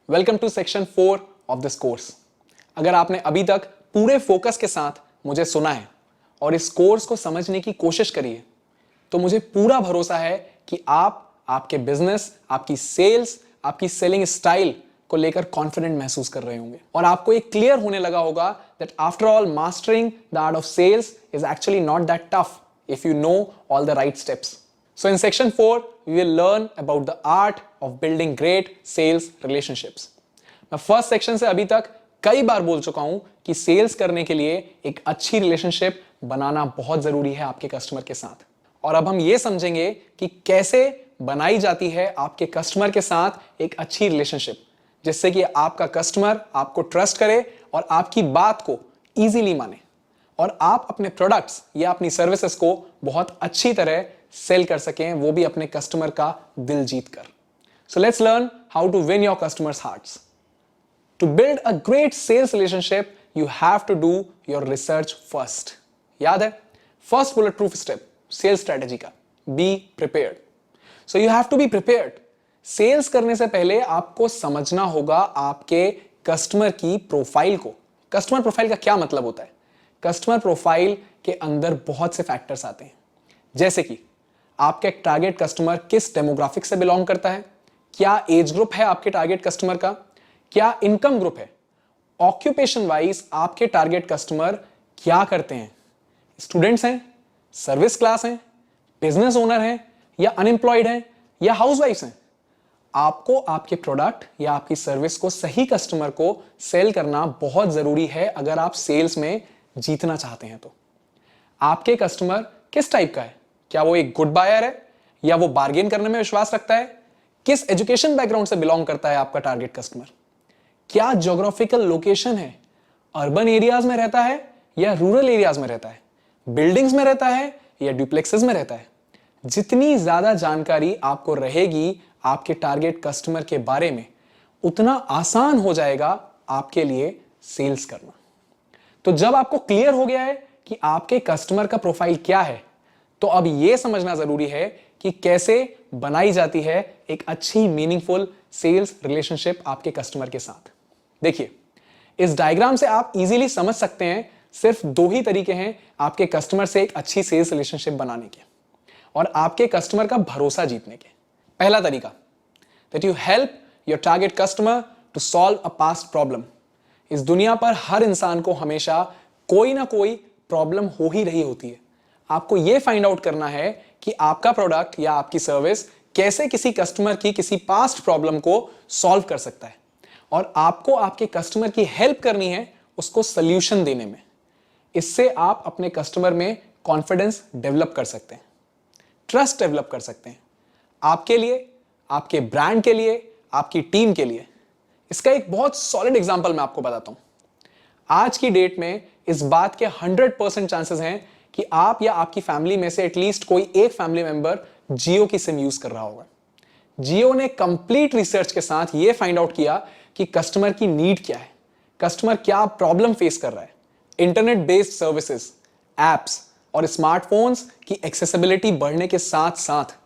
Welcome to section 4 of this course. अगर आपने अभी तक पूरे फोकस के साथ मुझे सुना है और इस कोर्स को समझने की कोशिश करी है, तो मुझे पूरा भरोसा है कि आप आपके बिजनेस, आपकी सेल्स, आपकी सेलिंग स्टाइल को लेकर कॉन्फिडेंट महसूस कर रहे होंगे और आपको ये क्लियर होने लगा होगा that after all mastering the art of sales is actually not that tough if you know all the right steps. So in section 4, we will learn about the art of building great sales relationships. मैं first section से अभी तक कई बार बोल चुका हूं कि sales करने के लिए एक अच्छी रिलेशनशिप बनाना बहुत जरूरी है आपके कस्टमर के साथ। और अब हम ये समझेंगे कि कैसे बनाई जाती है आपके कस्टमर के साथ एक अच्छी रिलेशनशिप, जिससे कि आपका कस्टमर आपको ट्रस्ट करे और आपकी बात को इजीली माने और आप अपने प्रोडक्ट्स या अपनी सर्विसेज को बहुत अच्छी तरह सेल कर सकें, वो भी अपने कस्टमर का दिल जीत कर। So let's learn how to win your customers hearts. To build a great sales relationship you have to do your research first. याद है first bullet proof step sales strategy का, be prepared. So you have to be prepared. Sales करने से पहले आपको समझना होगा आपके कस्टमर की प्रोफाइल को। कस्टमर प्रोफाइल का क्या मतलब होता है? कस्टमर प्रोफाइल के अंदर बहुत से फैक्टर्स आते हैं, जैसे कि आपका टारगेट कस्टमर किस डेमोग्राफिक से बिलोंग करता है, क्या एज ग्रुप है आपके टारगेट कस्टमर का, क्या इनकम ग्रुप है, ऑक्यूपेशन वाइज आपके टारगेट कस्टमर क्या करते हैं, स्टूडेंट्स हैं, सर्विस क्लास हैं, बिजनेस ओनर हैं या अनएम्प्लॉयड हैं या हाउसवाइफ्स हैं। आपको आपके प्रोडक्ट या आपकी सर्विस को सही कस्टमर को सेल करना बहुत जरूरी है अगर आप सेल्स में जीतना चाहते हैं। तो आपके कस्टमर किस टाइप का है? क्या वो एक गुड बायर है या वो बार्गेन करने में विश्वास रखता है? किस एजुकेशन बैकग्राउंड से बिलोंग करता है आपका टारगेट कस्टमर? क्या ज्योग्राफिकल लोकेशन है? अर्बन एरियाज में रहता है या रूरल एरियाज में रहता है? बिल्डिंग्स में रहता है या डुप्लेक्सेस में रहता है? जितनी ज्यादा जानकारी आपको रहेगी आपके टारगेट कस्टमर के बारे में, उतना आसान हो जाएगा आपके लिए सेल्स करना। तो जब आपको क्लियर हो गया है कि आपके कस्टमर का प्रोफाइल क्या है, तो अब यह समझना जरूरी है कि कैसे बनाई जाती है एक अच्छी मीनिंगफुल सेल्स रिलेशनशिप आपके कस्टमर के साथ। देखिए, इस डायग्राम से आप इजीली समझ सकते हैं सिर्फ दो ही तरीके हैं आपके कस्टमर से एक अच्छी सेल्स रिलेशनशिप बनाने के और आपके कस्टमर का भरोसा जीतने के। पहला तरीका, that you help your target customer to solve a past problem. इस दुनिया पर हर इंसान को हमेशा कोई ना कोई प्रॉब्लम हो ही रही होती है। आपको यह फाइंड आउट करना है कि आपका प्रोडक्ट या आपकी सर्विस कैसे किसी कस्टमर की किसी पास्ट प्रॉब्लम को सॉल्व कर सकता है और आपको आपके कस्टमर की हेल्प करनी है उसको सॉल्यूशन देने में। इससे आप अपने कस्टमर में कॉन्फिडेंस डेवलप कर सकते हैं, ट्रस्ट डेवलप कर सकते हैं, आपके लिए, आपके ब्रांड के लिए, आपकी टीम के लिए। इसका एक बहुत सॉलिड एग्जांपल मैं आपको बताता हूं। आज की डेट में इस बात के 100% चांसेस हैं कि आप या आपकी फैमिली में से एटलीस्ट कोई एक फैमिली मेंबर जियो की सिम यूज कर रहा होगा। जियो ने कंप्लीट रिसर्च के साथ यह फाइंड आउट किया कि कस्टमर की नीड क्या है, कस्टमर क्या प्रॉब्लम फेस कर रहा है। इंटरनेट बेस्ड सर्विसेज, एप्स और स्मार्टफोन्स की एक्सेसिबिलिटी बढ़ने के साथ साथ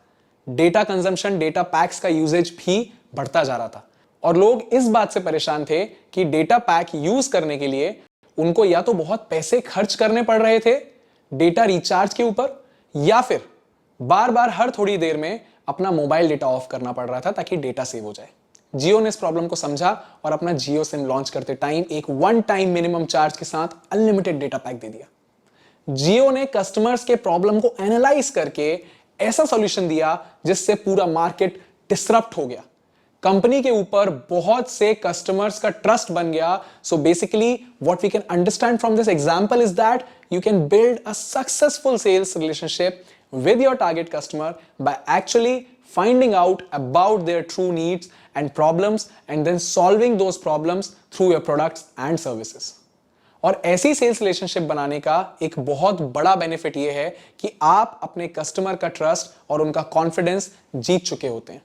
डेटा कंजम्पशन, डेटा पैक्स का यूजेज भी बढ़ता जा रहा था और लोग इस बात से परेशान थे कि डेटा पैक यूज करने के लिए उनको या तो बहुत पैसे खर्च करने पड़ रहे थे डेटा रिचार्ज के ऊपर, या फिर बार बार हर थोड़ी देर में अपना मोबाइल डेटा ऑफ करना पड़ रहा था ताकि डेटा सेव हो जाए। जियो ने इस प्रॉब्लम को समझा और अपना जियो सिम लॉन्च करते टाइम एक वन टाइम मिनिमम चार्ज के साथ अनलिमिटेड डेटा पैक दे दिया। जियो ने कस्टमर्स के प्रॉब्लम को एनालाइज करके ऐसा सॉल्यूशन दिया जिससे पूरा मार्केट डिसरप्ट हो गया। कंपनी के ऊपर बहुत से कस्टमर्स का ट्रस्ट बन गया। So basically what we can understand from this example is that you can build a successful sales relationship with your target customer by actually finding out about their true needs and problems and then solving those problems through your products and services. और ऐसी sales relationship बनाने का एक बहुत बड़ा benefit यह है कि आप अपने कस्टमर का ट्रस्ट और उनका कॉन्फिडेंस जीत चुके होते हैं।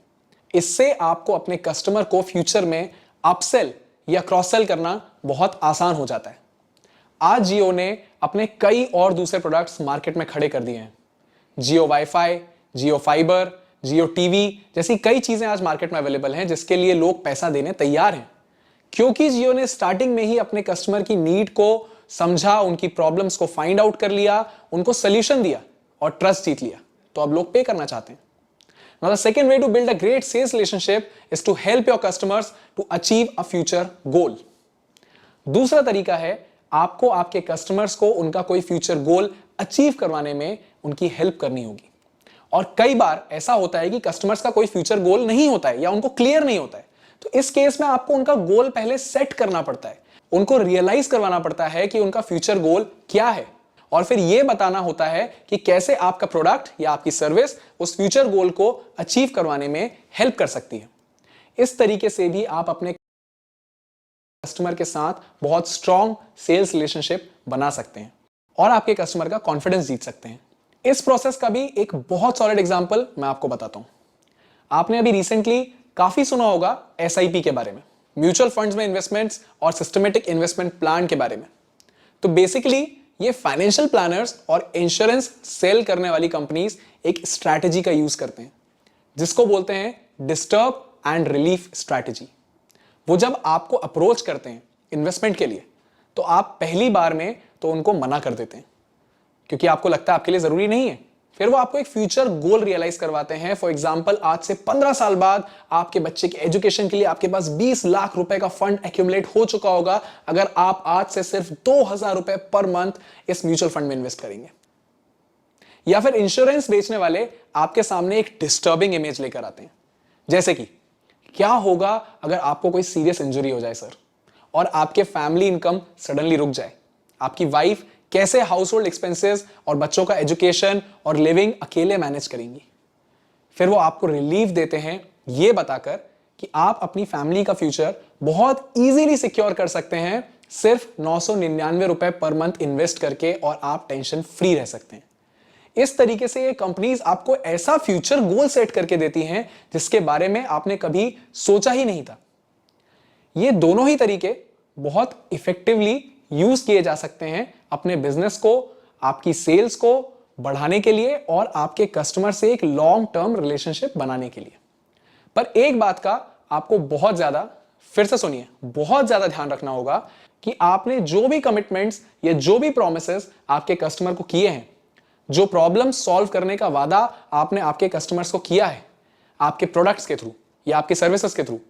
इससे आपको अपने कस्टमर को फ्यूचर में अपसेल या क्रॉस सेल करना बहुत आसान हो जाता है। आज जियो ने अपने कई और दूसरे प्रोडक्ट्स मार्केट में खड़े कर दिए हैं। जियो वाईफाई, जियो फाइबर, जियो टीवी जैसी कई चीजें आज मार्केट में अवेलेबल हैं जिसके लिए लोग पैसा देने तैयार हैं, क्योंकि जियो ने स्टार्टिंग में ही अपने कस्टमर की नीड को समझा, उनकी प्रॉब्लम्स को फाइंड आउट कर लिया, उनको सोल्यूशन दिया और ट्रस्ट जीत लिया, तो अब लोग पे करना चाहते हैं। Now the second way to build a great sales relationship is to help your customers to achieve a future goal. दूसरा तरीका है आपको आपके कस्टमर्स को उनका कोई फ्यूचर गोल अचीव करवाने में उनकी हेल्प करनी होगी। और कई बार ऐसा होता है कि कस्टमर्स का कोई फ्यूचर गोल नहीं होता है या उनको क्लियर नहीं होता है, तो इस केस में आपको उनका गोल पहले सेट करना पड़ता है, उनको रियलाइज करवाना पड़ता है कि उनका फ्यूचर गोल क्या है, और फिर यह बताना होता है कि कैसे आपका प्रोडक्ट या आपकी सर्विस उस फ्यूचर गोल को अचीव करवाने में हेल्प कर सकती है। इस तरीके से भी आप अपने कस्टमर के साथ बहुत स्ट्रॉन्ग सेल्स रिलेशनशिप बना सकते हैं और आपके कस्टमर का कॉन्फिडेंस जीत सकते हैं। इस प्रोसेस का भी एक बहुत सॉलिड एग्जांपल मैं आपको बताता हूं। आपने अभी रिसेंटली काफी सुना होगा एसआईपी के बारे में, म्यूचुअल फंड्स में इन्वेस्टमेंट्स और सिस्टमेटिक इन्वेस्टमेंट प्लान के बारे में। तो बेसिकली ये फाइनेंशियल प्लानर्स और इंश्योरेंस सेल करने वाली कंपनीज एक स्ट्रैटेजी का यूज करते हैं जिसको बोलते हैं डिस्टर्ब एंड रिलीफ स्ट्रैटेजी। वो जब आपको अप्रोच करते हैं इन्वेस्टमेंट के लिए तो आप पहली बार में तो उनको मना कर देते हैं क्योंकि आपको लगता है आपके लिए जरूरी नहीं है। फिर वो आपको एक फ्यूचर गोल रियलाइज करवाते हैं। फॉर एग्जांपल, आज से 15 साल बाद आपके बच्चे के एजुकेशन के लिए आपके पास 20 लाख रुपए का फंड एक्यूमुलेट हो चुका होगा अगर आप आज से सिर्फ 2000 रुपए पर मंथ इस म्यूचुअल फंड में इन्वेस्ट करेंगे। या फिर इंश्योरेंस बेचने वाले आपके सामने एक डिस्टर्बिंग इमेज लेकर आते हैं, जैसे कि क्या होगा अगर आपको कोई सीरियस इंजरी हो जाए सर, और आपके फैमिली इनकम सडनली रुक जाए, आपकी वाइफ कैसे हाउस होल्ड एक्सपेंसेस और बच्चों का एजुकेशन और लिविंग अकेले मैनेज करेंगी। फिर वो आपको रिलीफ देते हैं ये बताकर कि आप अपनी फैमिली का फ्यूचर बहुत इजीली सिक्योर कर सकते हैं सिर्फ 999 रुपए पर मंथ इन्वेस्ट करके, और आप टेंशन फ्री रह सकते हैं। इस तरीके से ये कंपनीज आपको ऐसा फ्यूचर गोल सेट करके देती हैं जिसके बारे में आपने कभी सोचा ही नहीं था। ये दोनों ही तरीके बहुत इफेक्टिवली यूज किए जा सकते हैं अपने बिजनेस को, आपकी सेल्स को बढ़ाने के लिए और आपके कस्टमर से एक लॉन्ग टर्म रिलेशनशिप बनाने के लिए। पर एक बात का आपको बहुत ज्यादा, फिर से सुनिए, बहुत ज्यादा ध्यान रखना होगा कि आपने जो भी कमिटमेंट्स या जो भी प्रॉमिसेस आपके कस्टमर को किए हैं, जो प्रॉब्लम सॉल्व करने का वादा आपने आपके कस्टमर्स को किया है आपके प्रोडक्ट्स के थ्रू या आपके सर्विसेज के through,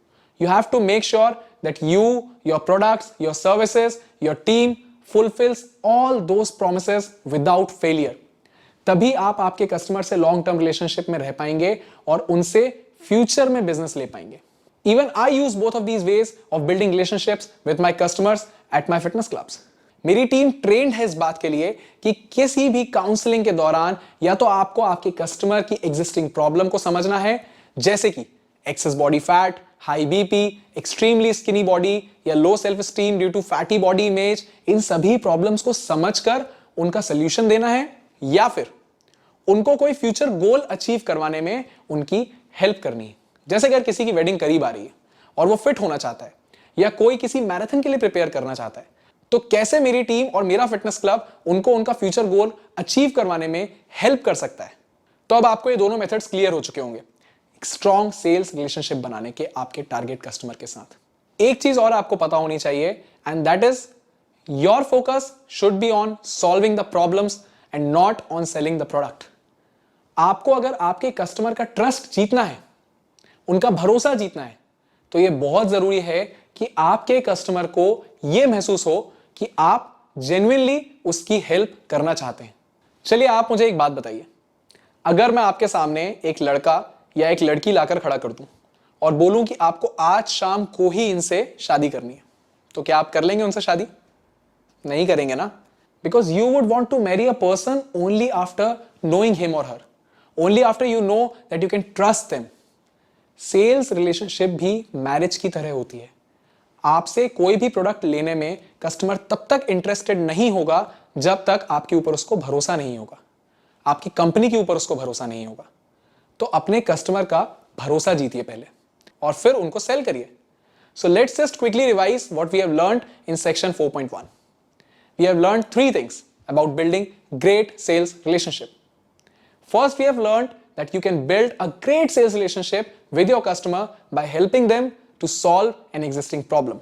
you have to make sure that you, your products, your services, your team fulfills all those promises without failure. तभी आप आपके कस्टमर से लॉन्ग टर्म रिलेशनशिप में रह पाएंगे और उनसे फ्यूचर में बिजनेस ले पाएंगे। Even I use both of these ways of building relationships with my customers at my fitness clubs. मेरी टीम ट्रेंड है इस बात के लिए कि किसी भी काउंसलिंग के दौरान या तो आपको आपके कस्टमर की एग्जिस्टिंग प्रॉब्लम को समझना है, जैसे कि excess body fat, high BP, extremely skinny body या low self esteem due to fatty body image, इन सभी प्रॉब्लम्स को समझकर उनका सोल्यूशन देना है, या फिर उनको कोई फ्यूचर गोल अचीव करवाने में उनकी हेल्प करनी है। जैसे अगर किसी की वेडिंग करीब आ रही है और वो फिट होना चाहता है या कोई किसी मैराथन के लिए प्रिपेयर करना चाहता है, तो कैसे मेरी टीम और मेरा फिटनेस क्लब उनको उनका फ्यूचर गोल अचीव करवाने में हेल्प कर सकता है। तो अब आपको ये दोनों मेथड्स क्लियर हो चुके होंगे स्ट्रॉन्ग सेल्स रिलेशनशिप बनाने के आपके टारगेट कस्टमर के साथ। एक चीज और आपको पता होनी चाहिए, and that is your focus should be on solving the problems and not on selling the product. आपको अगर आपके कस्टमर का ट्रस्ट जीतना है, उनका भरोसा जीतना है, तो यह बहुत जरूरी है कि आपके कस्टमर को यह महसूस हो कि आप जेन्युइनली उसकी हेल्प करना चाहते हैं। चलिए आप मुझे एक बात बताइए, अगर मैं आपके सामने एक लड़का या एक लड़की लाकर खड़ा कर दूं और बोलूं कि आपको आज शाम को ही इनसे शादी करनी है, तो क्या आप कर लेंगे उनसे शादी? नहीं करेंगे ना, because you would want to marry a person only after knowing him और her, only after you know that you can trust them. Sales relationship भी मैरिज की तरह होती है। आपसे कोई भी प्रोडक्ट लेने में कस्टमर तब तक इंटरेस्टेड नहीं होगा जब तक आपके ऊपर उसको भरोसा नहीं होगा, आपकी कंपनी के ऊपर उसको भरोसा नहीं होगा। तो अपने कस्टमर का भरोसा जीतिए पहले और फिर उनको सेल करिए। So let's just quickly revise what we have learned in section 4.1. We have learned 3 things about building great sales relationship. First, we have learned that you can build a great sales relationship with your customer by helping them to solve an existing problem.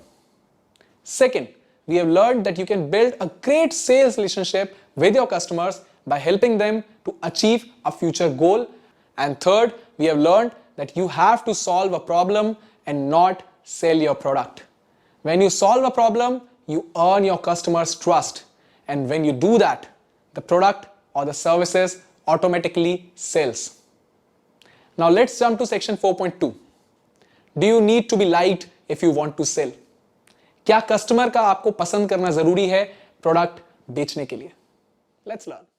Second, we have learned that you can build a great sales relationship with your customers by helping them to achieve a future goal. And third, we have learned that you have to solve a problem and not sell your product. When you solve a problem, you earn your customers' trust. And when you do that, the product or the services automatically sells. Now let's jump to section 4.2. Do you need to be liked if you want to sell? क्या customer का आपको पसंद करना जरूरी है product बेचने के लिए? Let's learn.